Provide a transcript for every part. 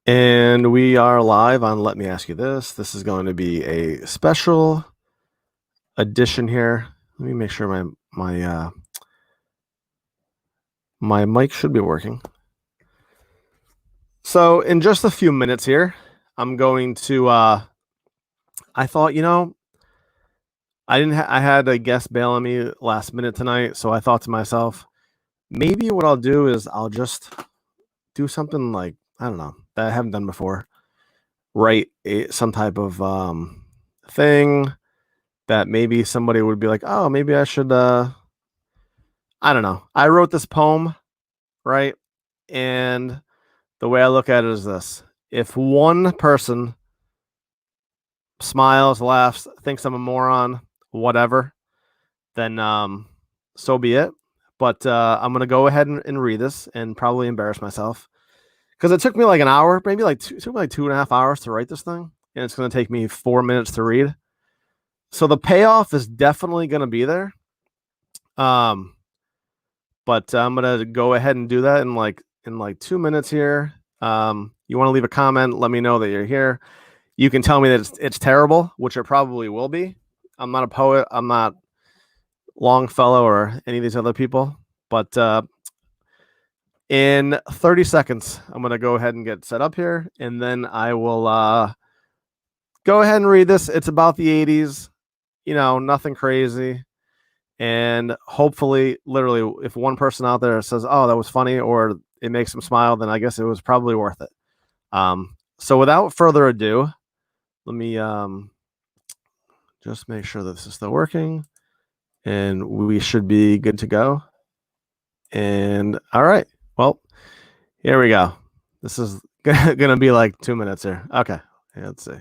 And we are live on Let Me Ask You This. This is going to be a special edition here. Let me make sure my mic should be working. So in just a few minutes here, I'm going to I thought, I had a guest bail on me last minute tonight, so I thought to myself, maybe what I'll do is I'll just do something like, I don't know, that I haven't done before. Write some type of thing that maybe somebody would be like, oh, maybe I should I don't know. I wrote this poem, right? And the way I look at it is this. If one person smiles, laughs, thinks I'm a moron, whatever, then so be it. But I'm gonna go ahead and read this and probably embarrass myself. Because it took me like an hour, maybe it took me like 2.5 hours to write this thing, and it's gonna take me 4 minutes to read. So the payoff is definitely gonna be there. But I'm gonna go ahead and do that in like 2 minutes here. You want to leave a comment? Let me know that you're here. You can tell me that it's terrible, which it probably will be. I'm not a poet. I'm not Longfellow or any of these other people. But in 30 seconds, I'm gonna go ahead and get set up here, and then I will go ahead and read this. It's about the '80s. Nothing crazy. And hopefully, literally, if one person out there says, oh, that was funny, or it makes them smile, then I guess it was probably worth it. So without further ado, let me just make sure that this is still working, and we should be good to go. And all right, well, here we go. This is gonna be like 2 minutes here. Okay, let's see.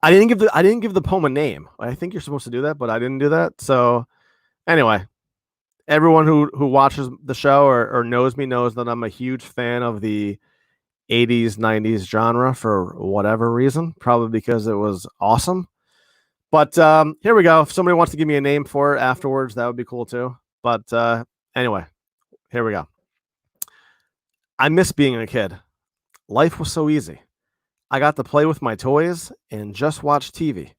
I didn't give the poem a name. I think you're supposed to do that, but I didn't do that. So anyway, everyone who watches the show or knows me knows that I'm a huge fan of the 80s, 90s genre for whatever reason, probably because it was awesome. But here we go. If somebody wants to give me a name for it afterwards, that would be cool too. But anyway, here we go. I miss being a kid. Life was so easy. I got to play with my toys and just watch TV.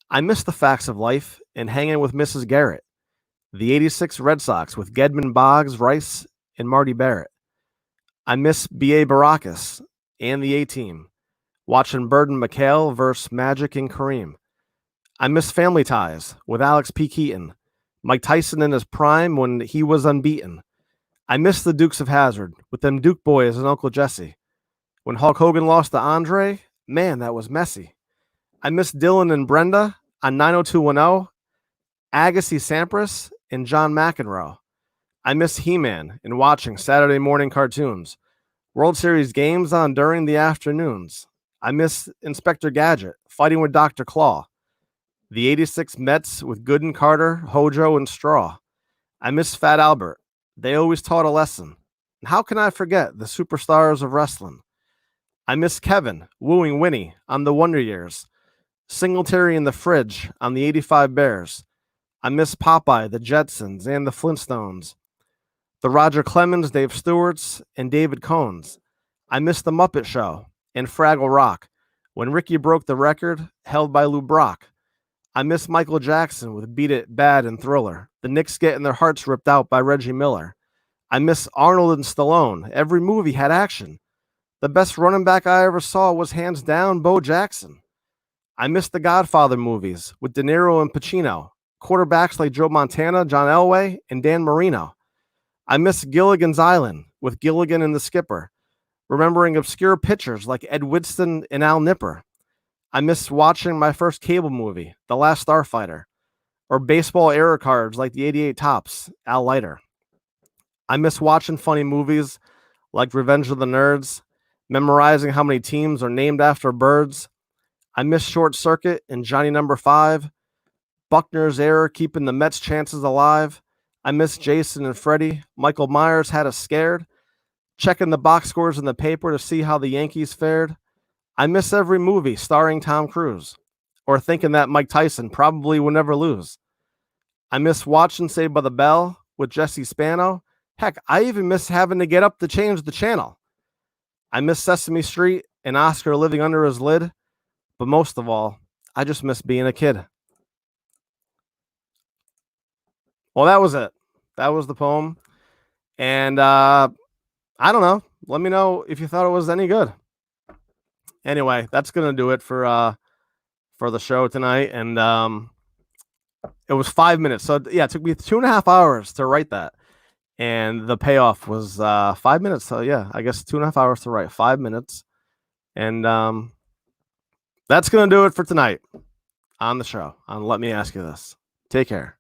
I miss the facts of life and hanging with Mrs. Garrett, the '86 Red Sox with Gedman Boggs, Rice, and Marty Barrett. I miss B.A. Baracus and the A-Team, watching Bird and McHale versus Magic and Kareem. I miss Family Ties with Alex P. Keaton, Mike Tyson in his prime when he was unbeaten. I miss the Dukes of Hazzard with them Duke boys and Uncle Jesse. When Hulk Hogan lost to Andre, man, that was messy. I miss Dylan and Brenda on 90210, Agassi Sampras, and John McEnroe. I miss He-Man and watching Saturday morning cartoons, World Series games on during the afternoons. I miss Inspector Gadget fighting with Dr. Claw, the '86 Mets with Gooden, Carter, Hojo, and Straw. I miss Fat Albert. They always taught a lesson. And how can I forget the superstars of wrestling? I miss Kevin wooing Winnie on the Wonder Years, Singletary in the fridge on the '85 Bears. I miss Popeye, the Jetsons, and the Flintstones, the Roger Clemens, Dave Stewart's, and David Cohn's. I miss the Muppet Show and Fraggle Rock when Ricky broke the record held by Lou Brock. I miss Michael Jackson with Beat It, Bad, and Thriller, the Knicks getting their hearts ripped out by Reggie Miller. I miss Arnold and Stallone. Every movie had action. The best running back I ever saw was hands down Bo Jackson. I miss the Godfather movies with De Niro and Pacino, quarterbacks like Joe Montana, John Elway, and Dan Marino. I miss Gilligan's Island with Gilligan and the Skipper, remembering obscure pitchers like Ed Whitson and Al Nipper. I miss watching my first cable movie, The Last Starfighter, or baseball error cards like the '88 Topps, Al Leiter. I miss watching funny movies like Revenge of the Nerds, memorizing how many teams are named after birds. I miss Short Circuit and Johnny Number 5, Buckner's error keeping the Mets' chances alive. I miss Jason and Freddie. Michael Myers had us scared, checking the box scores in the paper to see how the Yankees fared. I miss every movie starring Tom Cruise, or thinking that Mike Tyson probably would never lose. I miss watching Saved by the Bell with Jesse Spano. Heck, I even miss having to get up to change the channel. I miss Sesame Street and Oscar living under his lid, but most of all, I just miss being a kid. Well, that was it. That was the poem. And I don't know. Let me know if you thought it was any good. Anyway, that's gonna do it for the show tonight. And it was 5 minutes. So yeah, it took me 2.5 hours to write that. And the payoff was 5 minutes. So yeah, I guess 2.5 hours to write, 5 minutes. And that's gonna do it for tonight on the show on Let Me Ask You This. Take care.